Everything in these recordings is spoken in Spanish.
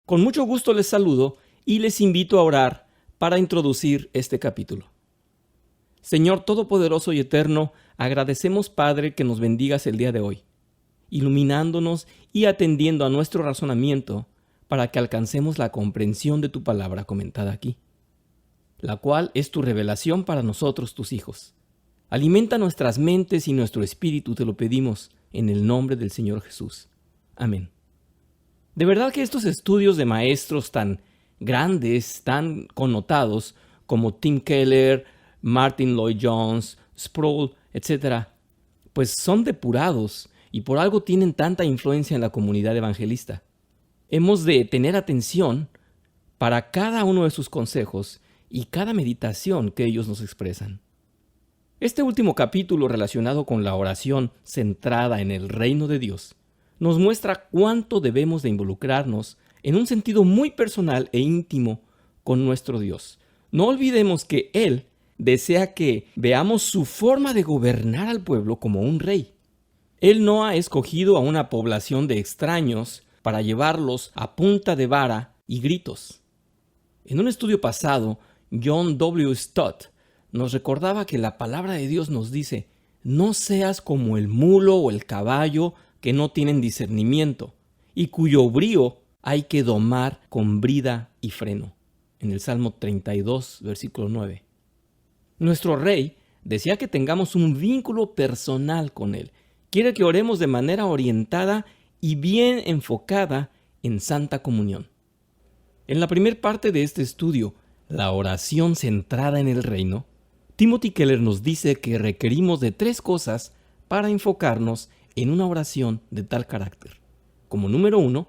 Con mucho gusto les saludo y les invito a orar para introducir este capítulo. Señor Todopoderoso y Eterno, agradecemos, Padre, que nos bendigas el día de hoy, iluminándonos y atendiendo a nuestro razonamiento para que alcancemos la comprensión de tu palabra comentada aquí, la cual es tu revelación para nosotros, tus hijos. Alimenta nuestras mentes y nuestro espíritu, te lo pedimos, en el nombre del Señor Jesús. Amén. De verdad que estos estudios de maestros tan grandes, tan connotados, como Tim Keller, Martin Lloyd-Jones, Sproul, etc., pues son depurados y por algo tienen tanta influencia en la comunidad evangelista. Hemos de tener atención para cada uno de sus consejos y cada meditación que ellos nos expresan. Este último capítulo relacionado con la oración centrada en el reino de Dios nos muestra cuánto debemos de involucrarnos en un sentido muy personal e íntimo con nuestro Dios. No olvidemos que Él desea que veamos su forma de gobernar al pueblo como un rey. Él no ha escogido a una población de extraños para llevarlos a punta de vara y gritos. En un estudio pasado, John W. Stott nos recordaba que la palabra de Dios nos dice: no seas como el mulo o el caballo que no tienen discernimiento y cuyo brío hay que domar con brida y freno. En el Salmo 32, versículo 9. Nuestro Rey desea que tengamos un vínculo personal con Él. Quiere que oremos de manera orientada y bien enfocada en santa comunión. En la primera parte de este estudio, la oración centrada en el reino, Timothy Keller nos dice que requerimos de 3 cosas para enfocarnos en una oración de tal carácter, como número 1,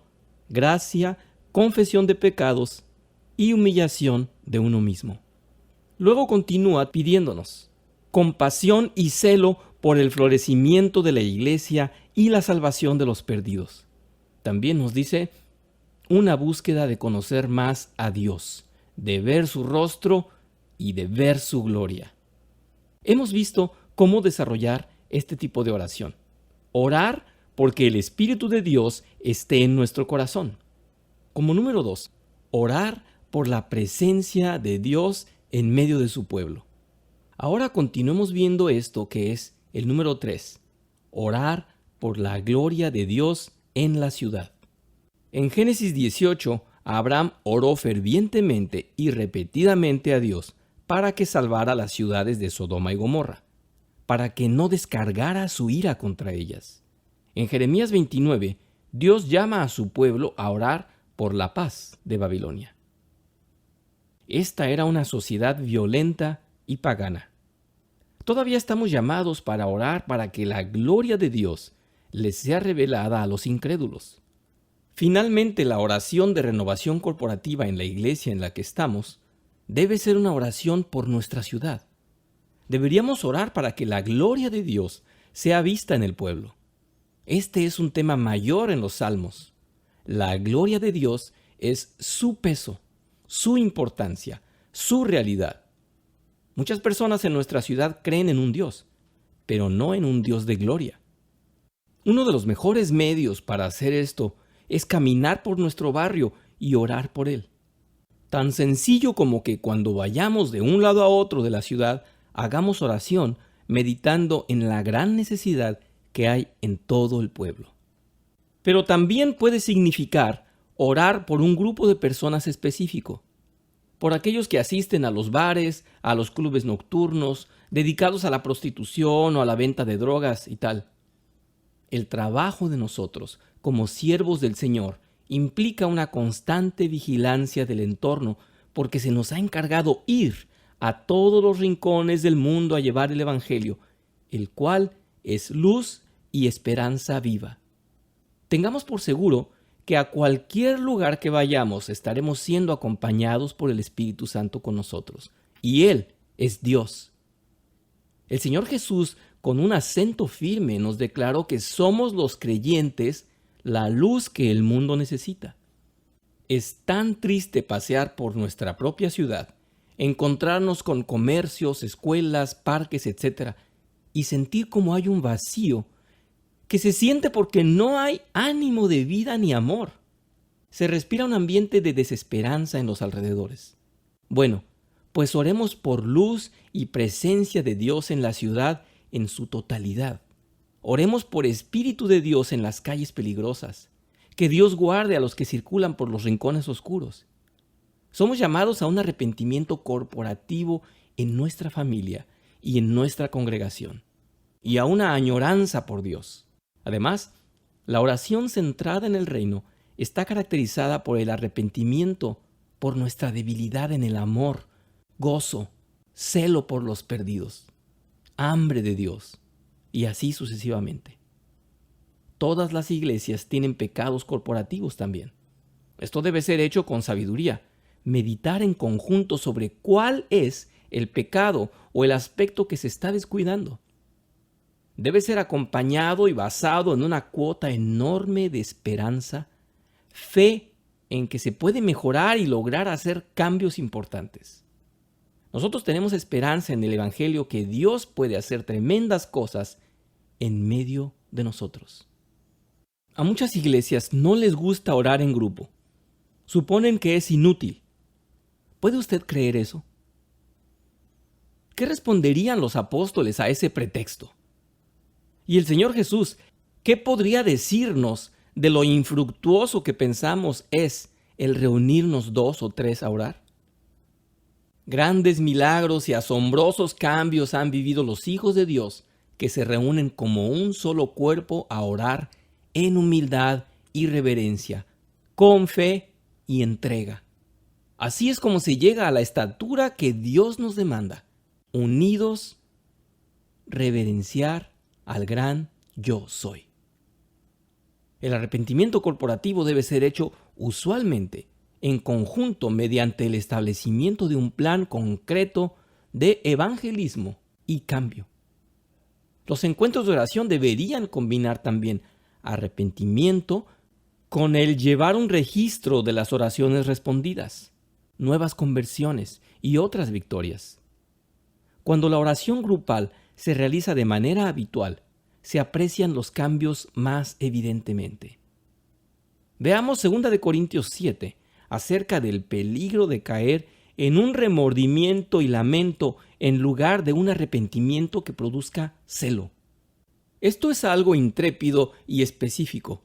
gracia, confesión de pecados y humillación de uno mismo. Luego continúa pidiéndonos compasión y celo por el florecimiento de la iglesia y la salvación de los perdidos. También nos dice una búsqueda de conocer más a Dios, de ver su rostro y de ver su gloria. Hemos visto cómo desarrollar este tipo de oración. Orar porque el Espíritu de Dios esté en nuestro corazón. Como número 2, orar por la presencia de Dios en medio de su pueblo. Ahora continuemos viendo esto que es el número 3, orar por la gloria de Dios en la ciudad. En Génesis 18, Abraham oró fervientemente y repetidamente a Dios para que salvara las ciudades de Sodoma y Gomorra, para que no descargara su ira contra ellas. En Jeremías 29, Dios llama a su pueblo a orar por la paz de Babilonia. Esta era una sociedad violenta y pagana. Todavía estamos llamados para orar para que la gloria de Dios les sea revelada a los incrédulos. Finalmente, la oración de renovación corporativa en la iglesia en la que estamos debe ser una oración por nuestra ciudad. Deberíamos orar para que la gloria de Dios sea vista en el pueblo. Este es un tema mayor en los Salmos. La gloria de Dios es su peso, su importancia, su realidad. Muchas personas en nuestra ciudad creen en un Dios, pero no en un Dios de gloria. Uno de los mejores medios para hacer esto es caminar por nuestro barrio y orar por él. Tan sencillo como que cuando vayamos de un lado a otro de la ciudad, hagamos oración meditando en la gran necesidad que hay en todo el pueblo. Pero también puede significar orar por un grupo de personas específico, por aquellos que asisten a los bares, a los clubes nocturnos, dedicados a la prostitución o a la venta de drogas y tal. El trabajo de nosotros, como siervos del Señor, implica una constante vigilancia del entorno, porque se nos ha encargado ir a todos los rincones del mundo a llevar el Evangelio, el cual es luz y esperanza viva. Tengamos por seguro que a cualquier lugar que vayamos estaremos siendo acompañados por el Espíritu Santo con nosotros, y Él es Dios. El Señor Jesús, con un acento firme, nos declaró que somos los creyentes la luz que el mundo necesita. Es tan triste pasear por nuestra propia ciudad, encontrarnos con comercios, escuelas, parques, etc., y sentir como hay un vacío que se siente porque no hay ánimo de vida ni amor. Se respira un ambiente de desesperanza en los alrededores. Bueno, pues oremos por luz y presencia de Dios en la ciudad en su totalidad. Oremos por Espíritu de Dios en las calles peligrosas. Que Dios guarde a los que circulan por los rincones oscuros. Somos llamados a un arrepentimiento corporativo en nuestra familia y en nuestra congregación, y a una añoranza por Dios. Además, la oración centrada en el reino está caracterizada por el arrepentimiento por nuestra debilidad en el amor, gozo, celo por los perdidos, hambre de Dios, y así sucesivamente. Todas las iglesias tienen pecados corporativos también. Esto debe ser hecho con sabiduría. Meditar en conjunto sobre cuál es el pecado o el aspecto que se está descuidando. Debe ser acompañado y basado en una cuota enorme de esperanza, fe en que se puede mejorar y lograr hacer cambios importantes. Nosotros tenemos esperanza en el Evangelio que Dios puede hacer tremendas cosas en medio de nosotros. A muchas iglesias no les gusta orar en grupo. Suponen que es inútil. ¿Puede usted creer eso? ¿Qué responderían los apóstoles a ese pretexto? Y el Señor Jesús, ¿qué podría decirnos de lo infructuoso que pensamos es el reunirnos 2 o 3 a orar? Grandes milagros y asombrosos cambios han vivido los hijos de Dios que se reúnen como un solo cuerpo a orar en humildad y reverencia, con fe y entrega. Así es como se llega a la estatura que Dios nos demanda, unidos, reverenciar al gran yo soy. El arrepentimiento corporativo debe ser hecho usualmente en conjunto mediante el establecimiento de un plan concreto de evangelismo y cambio. Los encuentros de oración deberían combinar también arrepentimiento con el llevar un registro de las oraciones respondidas, nuevas conversiones y otras victorias. Cuando la oración grupal se realiza de manera habitual, se aprecian los cambios más evidentemente. Veamos 2 Corintios 7 acerca del peligro de caer en un remordimiento y lamento en lugar de un arrepentimiento que produzca celo. Esto es algo intrépido y específico.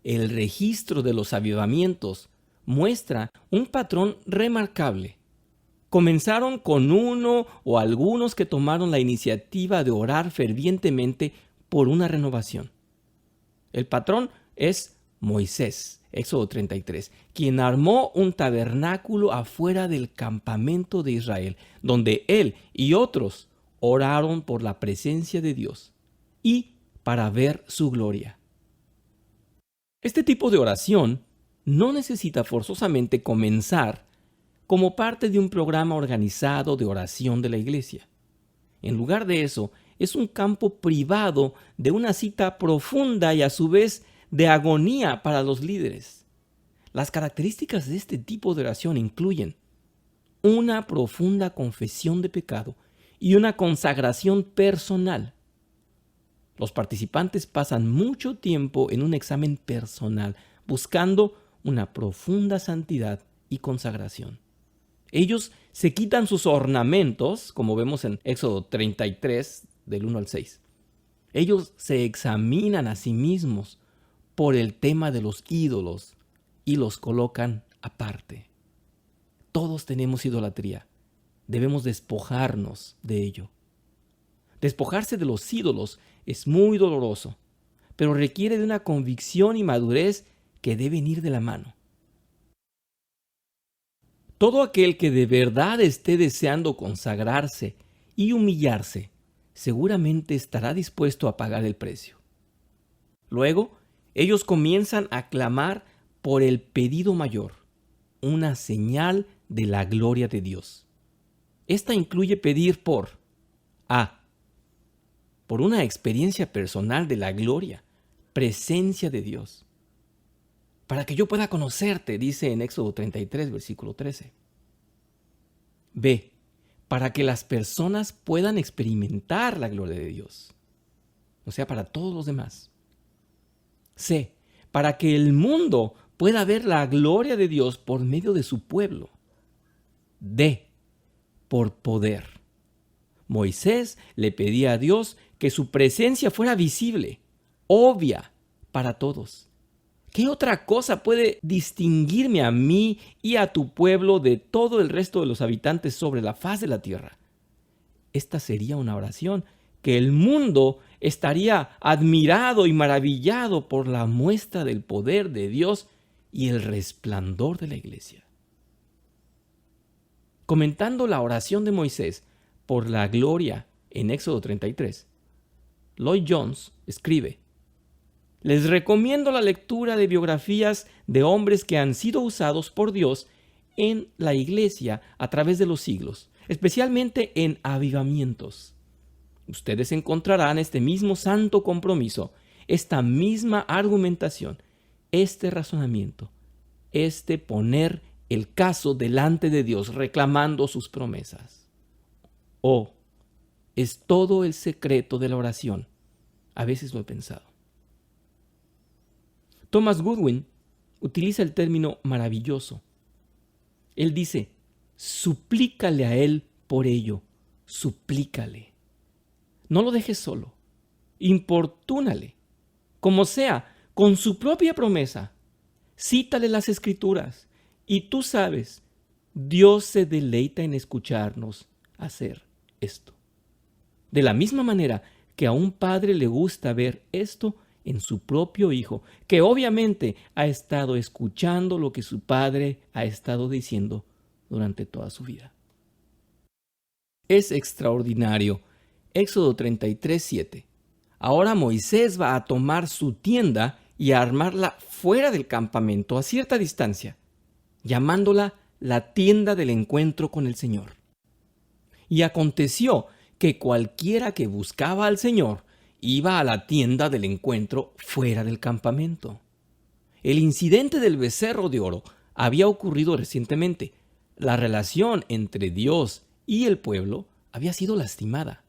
El registro de los avivamientos muestra un patrón remarcable. Comenzaron con uno o algunos que tomaron la iniciativa de orar fervientemente por una renovación. El patrón es Moisés, Éxodo 33, quien armó un tabernáculo afuera del campamento de Israel, donde él y otros oraron por la presencia de Dios y para ver su gloria. Este tipo de oración no necesita forzosamente comenzar como parte de un programa organizado de oración de la iglesia. En lugar de eso, es un campo privado de una cita profunda y a su vez de agonía para los líderes. Las características de este tipo de oración incluyen una profunda confesión de pecado y una consagración personal. Los participantes pasan mucho tiempo en un examen personal, buscando una profunda santidad y consagración. Ellos se quitan sus ornamentos, como vemos en Éxodo 33, del 1 al 6. Ellos se examinan a sí mismos por el tema de los ídolos y los colocan aparte. Todos tenemos idolatría. Debemos despojarnos de ello. Despojarse de los ídolos es muy doloroso, pero requiere de una convicción y madurez que deben ir de la mano. Todo aquel que de verdad esté deseando consagrarse y humillarse, seguramente estará dispuesto a pagar el precio. Luego, ellos comienzan a clamar por el pedido mayor, una señal de la gloria de Dios. Esta incluye pedir por A. Por una experiencia personal de la gloria, presencia de Dios. Para que yo pueda conocerte, dice en Éxodo 33, versículo 13. B. Para que las personas puedan experimentar la gloria de Dios. O sea, para todos los demás. C. Para que el mundo pueda ver la gloria de Dios por medio de su pueblo. D. Por poder. Moisés le pedía a Dios que su presencia fuera visible, obvia para todos. ¿Qué otra cosa puede distinguirme a mí y a tu pueblo de todo el resto de los habitantes sobre la faz de la tierra? Esta sería una oración que el mundo estaría admirado y maravillado por la muestra del poder de Dios y el resplandor de la iglesia. Comentando la oración de Moisés por la gloria en Éxodo 33, Lloyd Jones escribe: les recomiendo la lectura de biografías de hombres que han sido usados por Dios en la iglesia a través de los siglos, especialmente en avivamientos. Ustedes encontrarán este mismo santo compromiso, esta misma argumentación, este razonamiento, este poner el caso delante de Dios reclamando sus promesas. Oh, es todo el secreto de la oración. A veces lo he pensado. Thomas Goodwin utiliza el término maravilloso. Él dice: suplícale a Él por ello, suplícale. No lo dejes solo, importúnale, como sea, con su propia promesa. Cítale las Escrituras y tú sabes, Dios se deleita en escucharnos hacer esto. De la misma manera que a un padre le gusta ver esto en su propio hijo, que obviamente ha estado escuchando lo que su padre ha estado diciendo durante toda su vida. Es extraordinario. Éxodo 33:7. Ahora Moisés va a tomar su tienda y a armarla fuera del campamento a cierta distancia, llamándola la tienda del encuentro con el Señor. Y aconteció que cualquiera que buscaba al Señor iba a la tienda del encuentro fuera del campamento. El incidente del becerro de oro había ocurrido recientemente. La relación entre Dios y el pueblo había sido lastimada.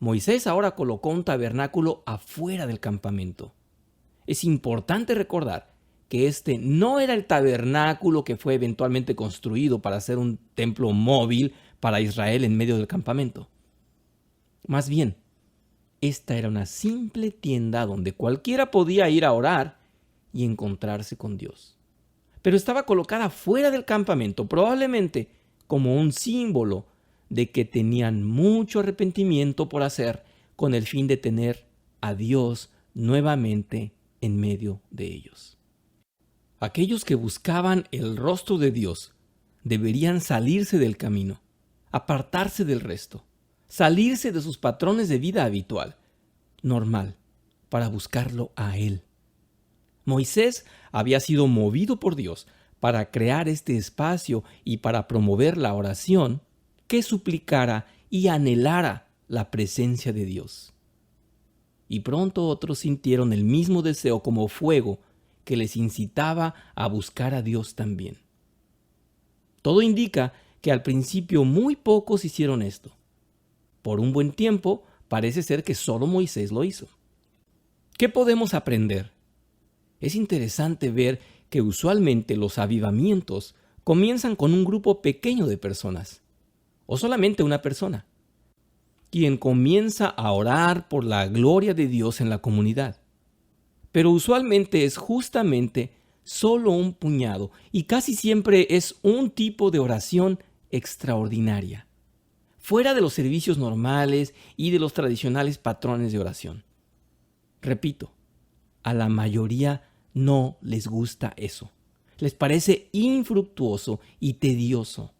Moisés ahora colocó un tabernáculo afuera del campamento. Es importante recordar que este no era el tabernáculo que fue eventualmente construido para ser un templo móvil para Israel en medio del campamento. Más bien, esta era una simple tienda donde cualquiera podía ir a orar y encontrarse con Dios. Pero estaba colocada fuera del campamento, probablemente como un símbolo de que tenían mucho arrepentimiento por hacer con el fin de tener a Dios nuevamente en medio de ellos. Aquellos que buscaban el rostro de Dios deberían salirse del camino, apartarse del resto, salirse de sus patrones de vida habitual, normal, para buscarlo a Él. Moisés había sido movido por Dios para crear este espacio y para promover la oración que suplicara y anhelara la presencia de Dios. Y pronto otros sintieron el mismo deseo como fuego que les incitaba a buscar a Dios también. Todo indica que al principio muy pocos hicieron esto. Por un buen tiempo parece ser que solo Moisés lo hizo. ¿Qué podemos aprender? Es interesante ver que usualmente los avivamientos comienzan con un grupo pequeño de personas, o solamente una persona, quien comienza a orar por la gloria de Dios en la comunidad. Pero usualmente es justamente solo un puñado y casi siempre es un tipo de oración extraordinaria, fuera de los servicios normales y de los tradicionales patrones de oración. Repito, a la mayoría no les gusta eso. Les parece infructuoso y tedioso.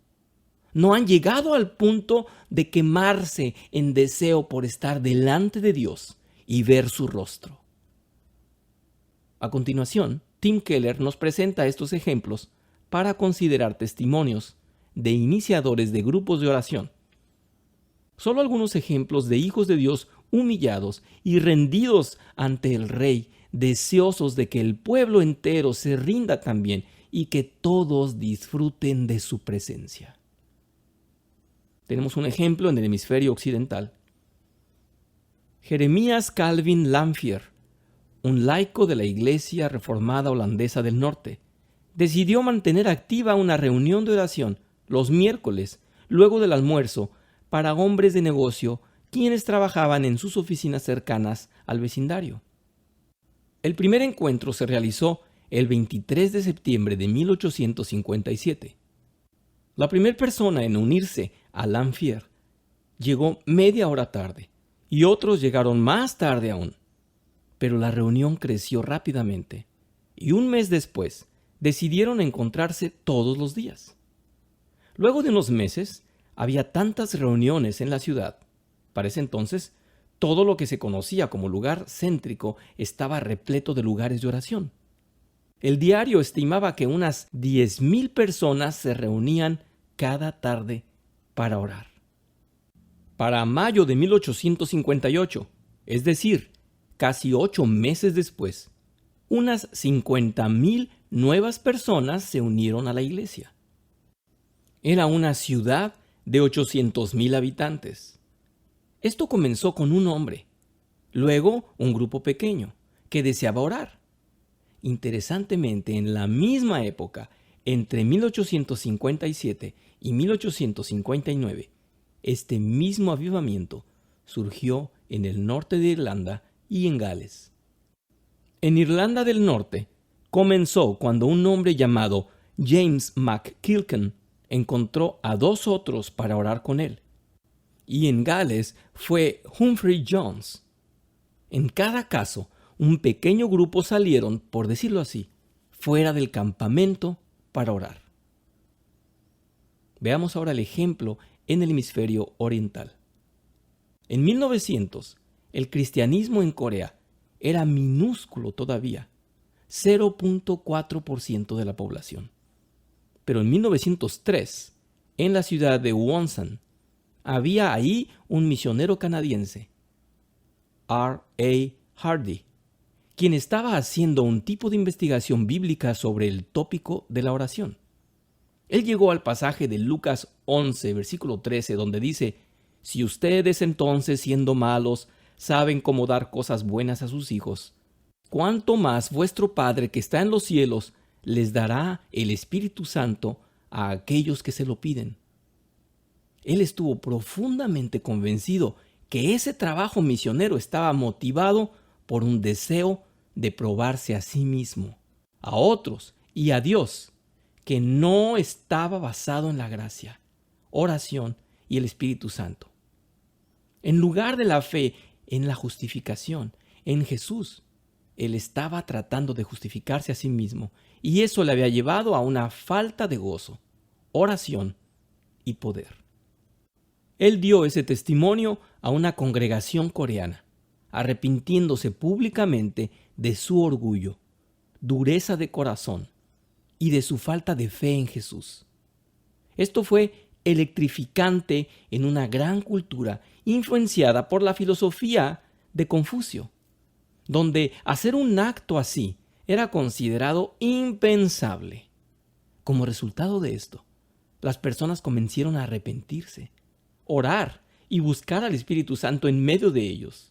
No han llegado al punto de quemarse en deseo por estar delante de Dios y ver su rostro. A continuación, Tim Keller nos presenta estos ejemplos para considerar testimonios de iniciadores de grupos de oración. Solo algunos ejemplos de hijos de Dios humillados y rendidos ante el Rey, deseosos de que el pueblo entero se rinda también y que todos disfruten de su presencia. Tenemos un ejemplo en el hemisferio occidental. Jeremías Calvin Lamphere, un laico de la Iglesia Reformada Holandesa del Norte, decidió mantener activa una reunión de oración los miércoles, luego del almuerzo, para hombres de negocio quienes trabajaban en sus oficinas cercanas al vecindario. El primer encuentro se realizó el 23 de septiembre de 1857. La primera persona en unirse a Lanphier llegó media hora tarde y otros llegaron más tarde aún. Pero la reunión creció rápidamente y un mes después decidieron encontrarse todos los días. Luego de unos meses, había tantas reuniones en la ciudad. Para ese entonces, todo lo que se conocía como lugar céntrico estaba repleto de lugares de oración. El diario estimaba que unas 10,000 personas se reunían cada tarde para orar. Para mayo de 1858, es decir, casi 8 meses después, unas 50,000 nuevas personas se unieron a la iglesia. Era una ciudad de 800,000 habitantes. Esto comenzó con un hombre, luego un grupo pequeño que deseaba orar. Interesantemente, en la misma época, entre 1857 y 1859, este mismo avivamiento surgió en el norte de Irlanda y en Gales. En Irlanda del Norte comenzó cuando un hombre llamado James McKilken encontró a 2 otros para orar con él. Y en Gales fue Humphrey Jones. En cada caso, un pequeño grupo salieron, por decirlo así, fuera del campamento para orar. Veamos ahora el ejemplo en el hemisferio oriental. En 1900, el cristianismo en Corea era minúsculo todavía, 0.4% de la población. Pero en 1903, en la ciudad de Wonsan, había ahí un misionero canadiense, R.A. Hardy, quien estaba haciendo un tipo de investigación bíblica sobre el tópico de la oración. Él llegó al pasaje de Lucas 11, versículo 13, donde dice: «Si ustedes entonces, siendo malos, saben cómo dar cosas buenas a sus hijos, ¿cuánto más vuestro Padre que está en los cielos les dará el Espíritu Santo a aquellos que se lo piden?» Él estuvo profundamente convencido que ese trabajo misionero estaba motivado por un deseo de probarse a sí mismo, a otros y a Dios, que no estaba basado en la gracia, oración y el Espíritu Santo. En lugar de la fe en la justificación, en Jesús, él estaba tratando de justificarse a sí mismo, y eso le había llevado a una falta de gozo, oración y poder. Él dio ese testimonio a una congregación coreana, arrepintiéndose públicamente de su orgullo, dureza de corazón y de su falta de fe en Jesús. Esto fue electrificante en una gran cultura influenciada por la filosofía de Confucio, donde hacer un acto así era considerado impensable. Como resultado de esto, las personas comenzaron a arrepentirse, orar y buscar al Espíritu Santo en medio de ellos.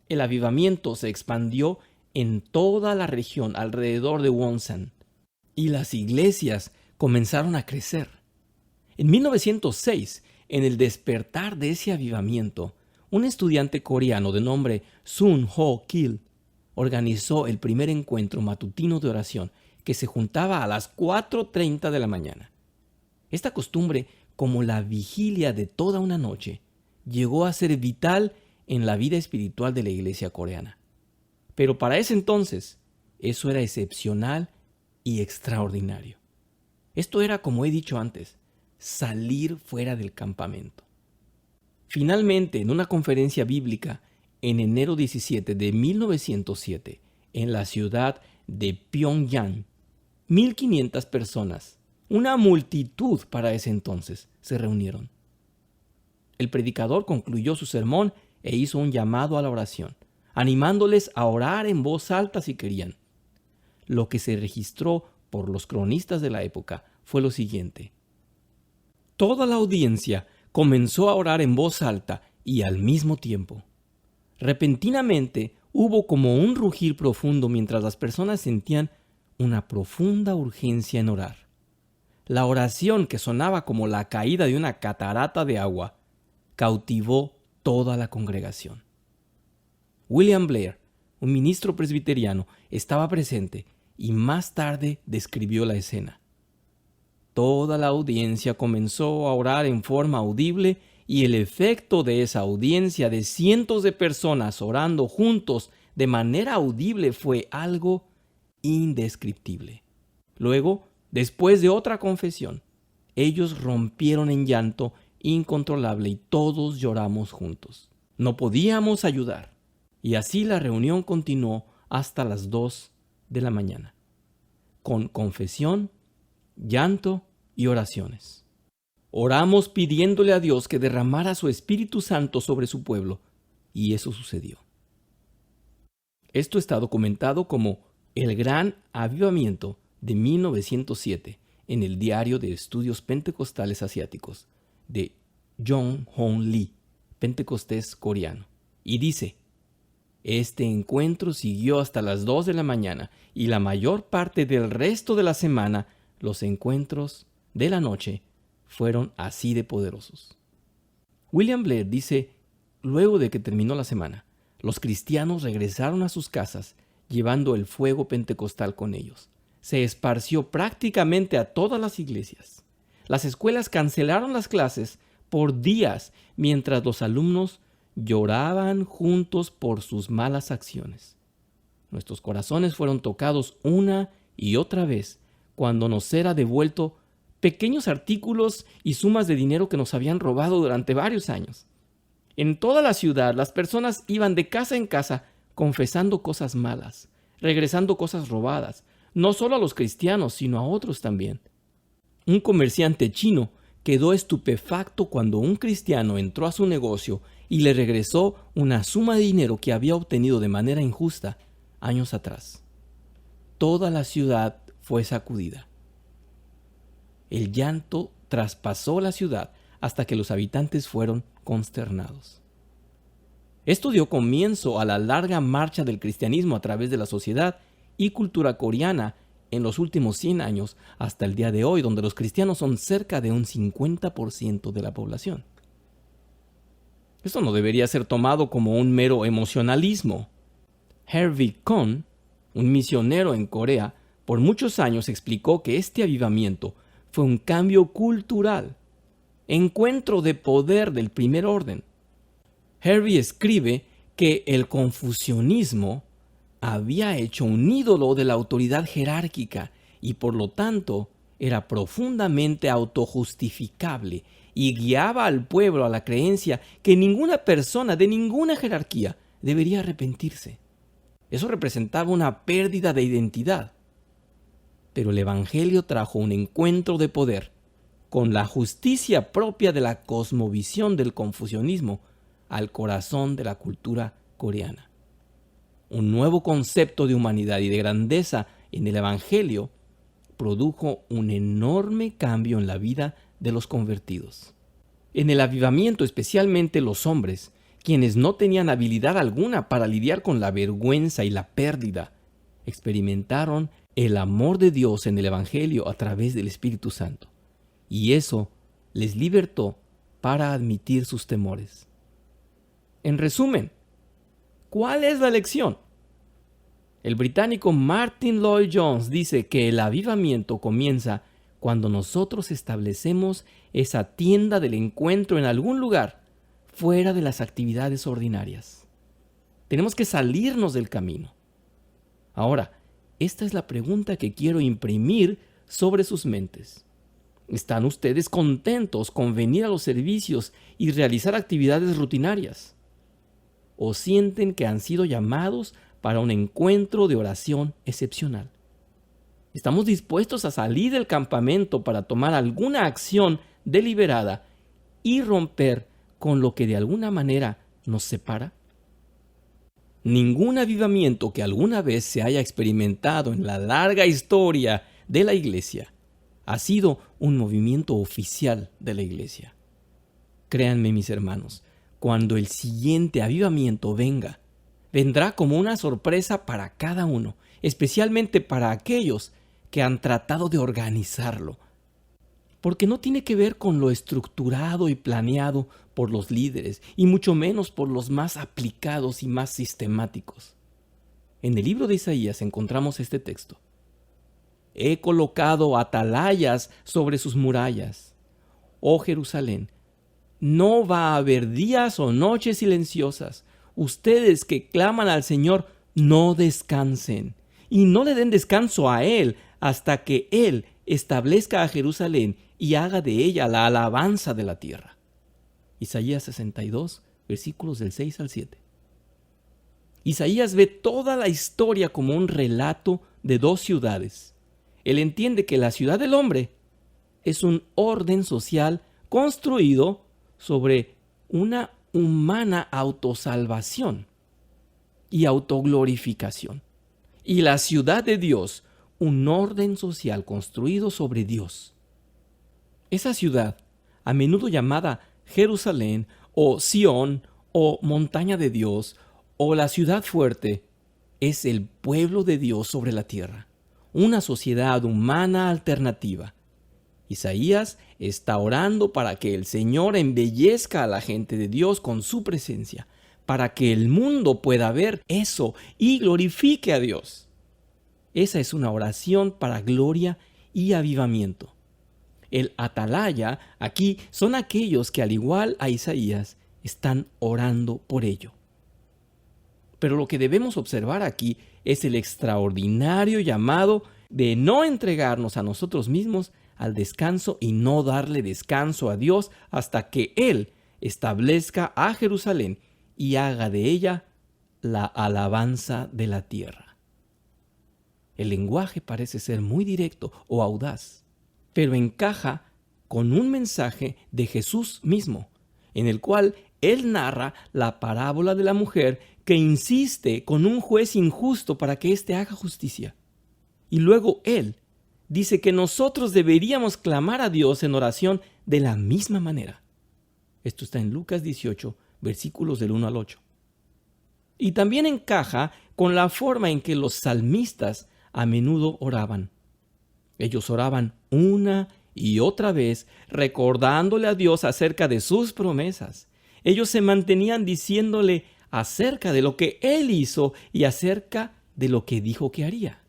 El avivamiento se expandió en toda la región alrededor de Wonsan y las iglesias comenzaron a crecer. En 1906, en el despertar de ese avivamiento, un estudiante coreano de nombre Sun Ho Kil organizó el primer encuentro matutino de oración que se juntaba a las 4:30 de la mañana. Esta costumbre, como la vigilia de toda una noche, llegó a ser vital en la vida espiritual de la iglesia coreana. Pero para ese entonces, eso era excepcional y extraordinario. Esto era, como he dicho antes, salir fuera del campamento. Finalmente, en una conferencia bíblica, en enero 17 de 1907, en la ciudad de Pyongyang, 1,500 personas, una multitud para ese entonces, se reunieron. El predicador concluyó su sermón e hizo un llamado a la oración, animándoles a orar en voz alta si querían. Lo que se registró por los cronistas de la época fue lo siguiente: toda la audiencia comenzó a orar en voz alta y al mismo tiempo. Repentinamente, hubo como un rugir profundo mientras las personas sentían una profunda urgencia en orar. La oración, que sonaba como la caída de una catarata de agua, cautivó toda la congregación. William Blair, un ministro presbiteriano, estaba presente y más tarde describió la escena. Toda la audiencia comenzó a orar en forma audible y el efecto de esa audiencia de cientos de personas orando juntos de manera audible fue algo indescriptible. Luego, después de otra confesión, ellos rompieron en llanto incontrolable y todos lloramos juntos. No podíamos ayudar. Y así la reunión continuó hasta las 2 de la mañana, con confesión, llanto y oraciones. Oramos pidiéndole a Dios que derramara su Espíritu Santo sobre su pueblo, y eso sucedió. Esto está documentado como el Gran Avivamiento de 1907 en el Diario de Estudios Pentecostales Asiáticos de Jong Hong Lee, pentecostés coreano, y dice: este encuentro siguió hasta las 2 de la mañana y la mayor parte del resto de la semana los encuentros de la noche fueron así de poderosos. William Blair dice: luego de que terminó la semana, los cristianos regresaron a sus casas llevando el fuego pentecostal con ellos. Se esparció prácticamente a todas las iglesias. Las escuelas cancelaron las clases por días mientras los alumnos lloraban juntos por sus malas acciones. Nuestros corazones fueron tocados una y otra vez cuando nos era devuelto pequeños artículos y sumas de dinero que nos habían robado durante varios años. En toda la ciudad, las personas iban de casa en casa confesando cosas malas, regresando cosas robadas, no solo a los cristianos, sino a otros también. Un comerciante chino quedó estupefacto cuando un cristiano entró a su negocio y le regresó una suma de dinero que había obtenido de manera injusta años atrás. Toda la ciudad fue sacudida. El llanto traspasó la ciudad hasta que los habitantes fueron consternados. Esto dio comienzo a la larga marcha del cristianismo a través de la sociedad y cultura coreana en los últimos 100 años hasta el día de hoy, donde los cristianos son cerca de un 50% de la población. Esto no debería ser tomado como un mero emocionalismo. Hervey Kohn, un misionero en Corea, por muchos años explicó que este avivamiento fue un cambio cultural, encuentro de poder del primer orden. Hervey escribe que el confucianismo había hecho un ídolo de la autoridad jerárquica y por lo tanto era profundamente autojustificable y guiaba al pueblo a la creencia que ninguna persona de ninguna jerarquía debería arrepentirse. Eso representaba una pérdida de identidad. Pero el Evangelio trajo un encuentro de poder con la justicia propia de la cosmovisión del confucianismo al corazón de la cultura coreana. Un nuevo concepto de humanidad y de grandeza en el Evangelio produjo un enorme cambio en la vida de los convertidos. En el avivamiento, especialmente los hombres, quienes no tenían habilidad alguna para lidiar con la vergüenza y la pérdida, experimentaron el amor de Dios en el Evangelio a través del Espíritu Santo. Y eso les libertó para admitir sus temores. En resumen, ¿cuál es la lección? El británico Martin Lloyd-Jones dice que el avivamiento comienza cuando nosotros establecemos esa tienda del encuentro en algún lugar fuera de las actividades ordinarias. Tenemos que salirnos del camino. Ahora, esta es la pregunta que quiero imprimir sobre sus mentes. ¿Están ustedes contentos con venir a los servicios y realizar actividades rutinarias? ¿O sienten que han sido llamados para un encuentro de oración excepcional? ¿Estamos dispuestos a salir del campamento para tomar alguna acción deliberada y romper con lo que de alguna manera nos separa? Ningún avivamiento que alguna vez se haya experimentado en la larga historia de la Iglesia ha sido un movimiento oficial de la Iglesia. Créanme, mis hermanos, cuando el siguiente avivamiento venga, vendrá como una sorpresa para cada uno, especialmente para aquellos que han tratado de organizarlo. Porque no tiene que ver con lo estructurado y planeado por los líderes, y mucho menos por los más aplicados y más sistemáticos. En el libro de Isaías encontramos este texto. He colocado atalayas sobre sus murallas. Oh Jerusalén, no va a haber días o noches silenciosas. Ustedes que claman al Señor, no descansen. Y no le den descanso a Él hasta que Él establezca a Jerusalén y haga de ella la alabanza de la tierra. Isaías 62, versículos del 6 al 7. Isaías ve toda la historia como un relato de dos ciudades. Él entiende que la ciudad del hombre es un orden social construido sobre una humana autosalvación y autoglorificación. Y la ciudad de Dios, un orden social construido sobre Dios. Esa ciudad, a menudo llamada Jerusalén o Sión o montaña de Dios o la ciudad fuerte, es el pueblo de Dios sobre la tierra, una sociedad humana alternativa. Isaías está orando para que el Señor embellezca a la gente de Dios con su presencia, para que el mundo pueda ver eso y glorifique a Dios. Esa es una oración para gloria y avivamiento. El atalaya aquí son aquellos que, al igual a Isaías, están orando por ello. Pero lo que debemos observar aquí es el extraordinario llamado de no entregarnos a nosotros mismos al descanso y no darle descanso a Dios hasta que Él establezca a Jerusalén y haga de ella la alabanza de la tierra. El lenguaje parece ser muy directo o audaz, pero encaja con un mensaje de Jesús mismo, en el cual Él narra la parábola de la mujer que insiste con un juez injusto para que éste haga justicia. Y luego Él dice que nosotros deberíamos clamar a Dios en oración de la misma manera. Esto está en Lucas 18, versículos del 1 al 8. Y también encaja con la forma en que los salmistas a menudo oraban. Ellos oraban una y otra vez, recordándole a Dios acerca de sus promesas. Ellos se mantenían diciéndole acerca de lo que Él hizo y acerca de lo que dijo que haría.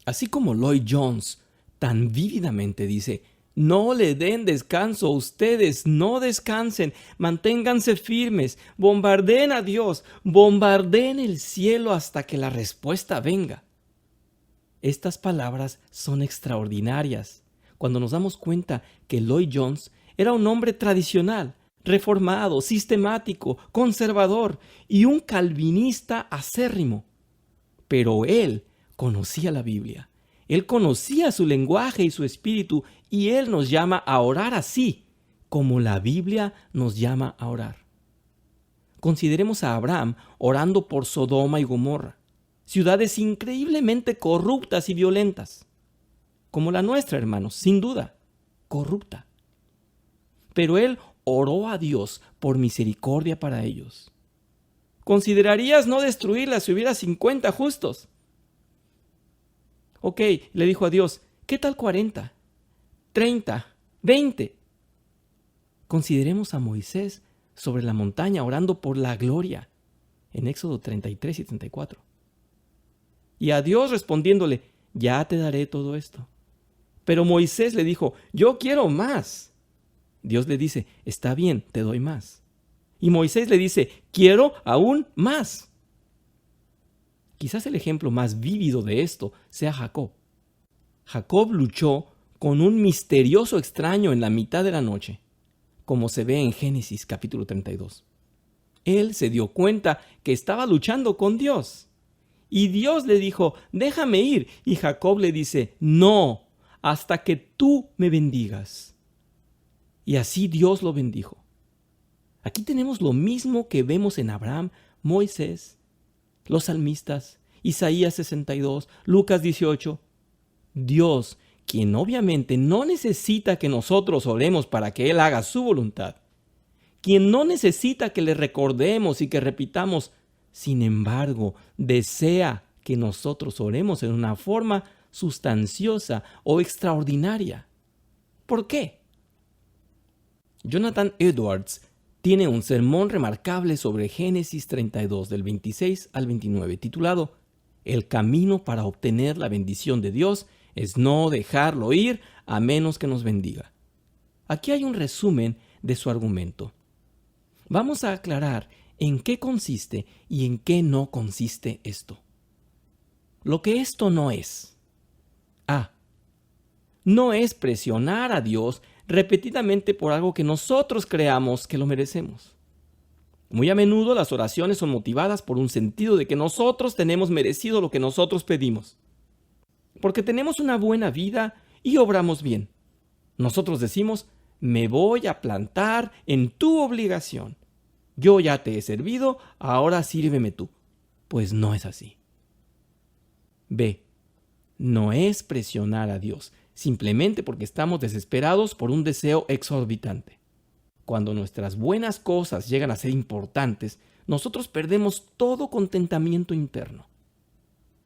Así como Lloyd Jones tan vívidamente dice, no le den descanso a ustedes, no descansen, manténganse firmes, bombardeen a Dios, bombardeen el cielo hasta que la respuesta venga. Estas palabras son extraordinarias cuando nos damos cuenta que Lloyd Jones era un hombre tradicional, reformado, sistemático, conservador y un calvinista acérrimo. Pero él conocía la Biblia, él conocía su lenguaje y su espíritu, y él nos llama a orar así, como la Biblia nos llama a orar. Consideremos a Abraham orando por Sodoma y Gomorra, ciudades increíblemente corruptas y violentas, como la nuestra, hermanos, sin duda, corrupta. Pero él oró a Dios por misericordia para ellos. ¿Considerarías no destruirlas si hubiera 50 justos? Ok, le dijo a Dios, ¿qué tal 40? 30, 20. Consideremos a Moisés sobre la montaña orando por la gloria, en Éxodo 33 y 34. Y a Dios respondiéndole, ya te daré todo esto. Pero Moisés le dijo, yo quiero más. Dios le dice, está bien, te doy más. Y Moisés le dice, quiero aún más. Quizás el ejemplo más vívido de esto sea Jacob. Jacob luchó con un misterioso extraño en la mitad de la noche, como se ve en Génesis capítulo 32. Él se dio cuenta que estaba luchando con Dios. Y Dios le dijo, déjame ir. Y Jacob le dice, no, hasta que tú me bendigas. Y así Dios lo bendijo. Aquí tenemos lo mismo que vemos en Abraham, Moisés, los salmistas, Isaías 62, Lucas 18. Dios, quien obviamente no necesita que nosotros oremos para que Él haga su voluntad, quien no necesita que le recordemos y que repitamos. Sin embargo, desea que nosotros oremos en una forma sustanciosa o extraordinaria. ¿Por qué? Jonathan Edwards tiene un sermón remarcable sobre Génesis 32, del 26 al 29, titulado El camino para obtener la bendición de Dios es no dejarlo ir a menos que nos bendiga. Aquí hay un resumen de su argumento. Vamos a aclarar en qué consiste y en qué no consiste esto. Lo que esto no es. A. No es presionar a Dios repetidamente por algo que nosotros creamos que lo merecemos. Muy a menudo las oraciones son motivadas por un sentido de que nosotros tenemos merecido lo que nosotros pedimos. Porque tenemos una buena vida y obramos bien. Nosotros decimos, me voy a plantar en tu obligación. Yo ya te he servido, ahora sírveme tú. Pues no es así. B. No es presionar a Dios, simplemente porque estamos desesperados por un deseo exorbitante. Cuando nuestras buenas cosas llegan a ser importantes, nosotros perdemos todo contentamiento interno.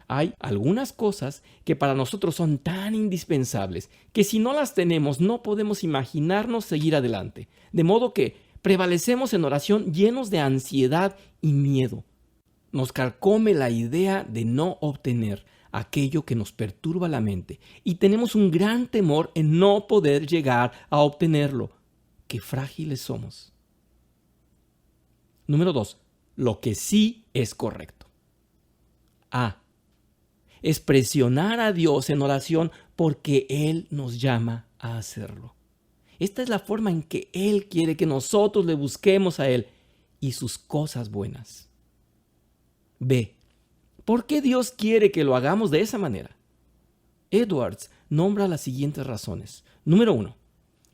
Hay algunas cosas que para nosotros son tan indispensables que si no las tenemos no podemos imaginarnos seguir adelante. De modo que prevalecemos en oración llenos de ansiedad y miedo. Nos carcome la idea de no obtener aquello que nos perturba la mente y tenemos un gran temor en no poder llegar a obtenerlo. ¡Qué frágiles somos! Número 2. Lo que sí es correcto. A. Es presionar a Dios en oración porque Él nos llama a hacerlo. Esta es la forma en que Él quiere que nosotros le busquemos a Él y sus cosas buenas. B. ¿Por qué Dios quiere que lo hagamos de esa manera? Edwards nombra las siguientes razones. Número 1.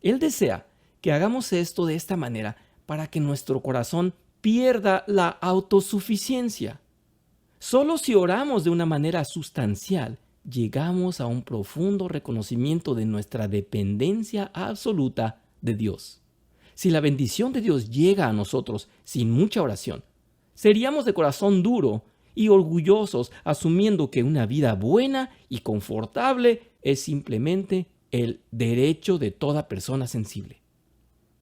Él desea que hagamos esto de esta manera para que nuestro corazón pierda la autosuficiencia. Solo si oramos de una manera sustancial, llegamos a un profundo reconocimiento de nuestra dependencia absoluta de Dios. Si la bendición de Dios llega a nosotros sin mucha oración, seríamos de corazón duro y orgullosos, asumiendo que una vida buena y confortable es simplemente el derecho de toda persona sensible.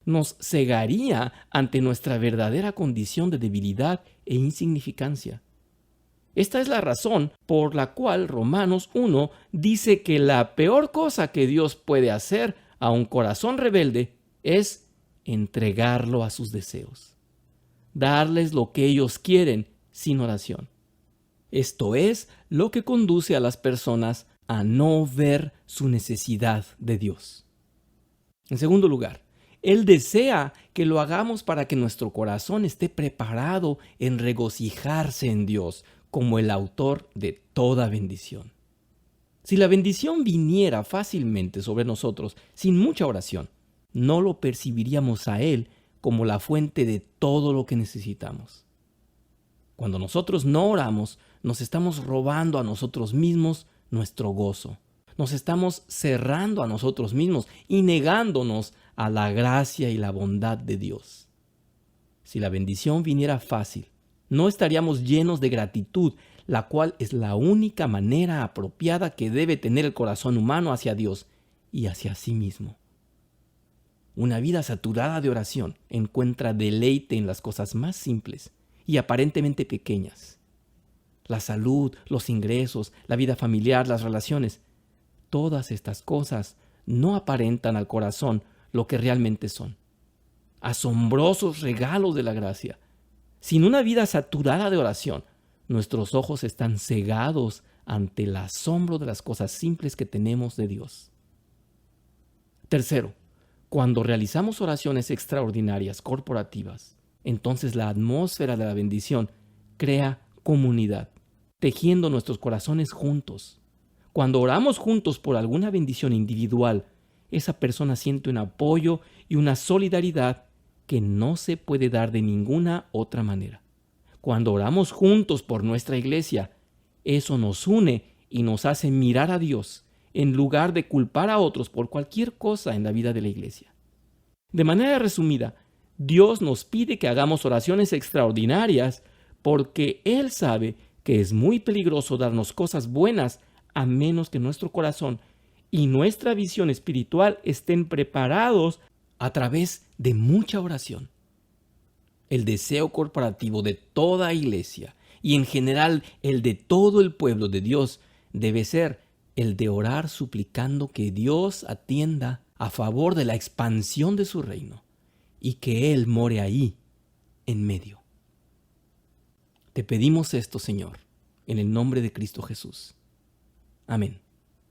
Nos cegaría ante nuestra verdadera condición de debilidad e insignificancia. Esta es la razón por la cual Romanos 1 dice que la peor cosa que Dios puede hacer a un corazón rebelde es entregarlo a sus deseos, darles lo que ellos quieren sin oración. Esto es lo que conduce a las personas a no ver su necesidad de Dios. En segundo lugar, Él desea que lo hagamos para que nuestro corazón esté preparado en regocijarse en Dios como el autor de toda bendición. Si la bendición viniera fácilmente sobre nosotros sin mucha oración, no lo percibiríamos a Él como la fuente de todo lo que necesitamos. Cuando nosotros no oramos, nos estamos robando a nosotros mismos nuestro gozo. Nos estamos cerrando a nosotros mismos y negándonos a la gracia y la bondad de Dios. Si la bendición viniera fácil, no estaríamos llenos de gratitud, la cual es la única manera apropiada que debe tener el corazón humano hacia Dios y hacia sí mismo. Una vida saturada de oración encuentra deleite en las cosas más simples y aparentemente pequeñas. La salud, los ingresos, la vida familiar, las relaciones, todas estas cosas no aparentan al corazón lo que realmente son. Asombrosos regalos de la gracia. Sin una vida saturada de oración, nuestros ojos están cegados ante el asombro de las cosas simples que tenemos de Dios. Tercero, cuando realizamos oraciones extraordinarias corporativas, entonces la atmósfera de la bendición crea comunidad, tejiendo nuestros corazones juntos. Cuando oramos juntos por alguna bendición individual, esa persona siente un apoyo y una solidaridad que no se puede dar de ninguna otra manera. Cuando oramos juntos por nuestra iglesia, eso nos une y nos hace mirar a Dios en lugar de culpar a otros por cualquier cosa en la vida de la iglesia. De manera resumida, Dios nos pide que hagamos oraciones extraordinarias porque Él sabe que es muy peligroso darnos cosas buenas a menos que nuestro corazón y nuestra visión espiritual estén preparados a través de mucha oración. El deseo corporativo de toda iglesia y en general el de todo el pueblo de Dios debe ser el de orar suplicando que Dios atienda a favor de la expansión de su reino y que Él more ahí, en medio. Te pedimos esto, Señor, en el nombre de Cristo Jesús. Amén.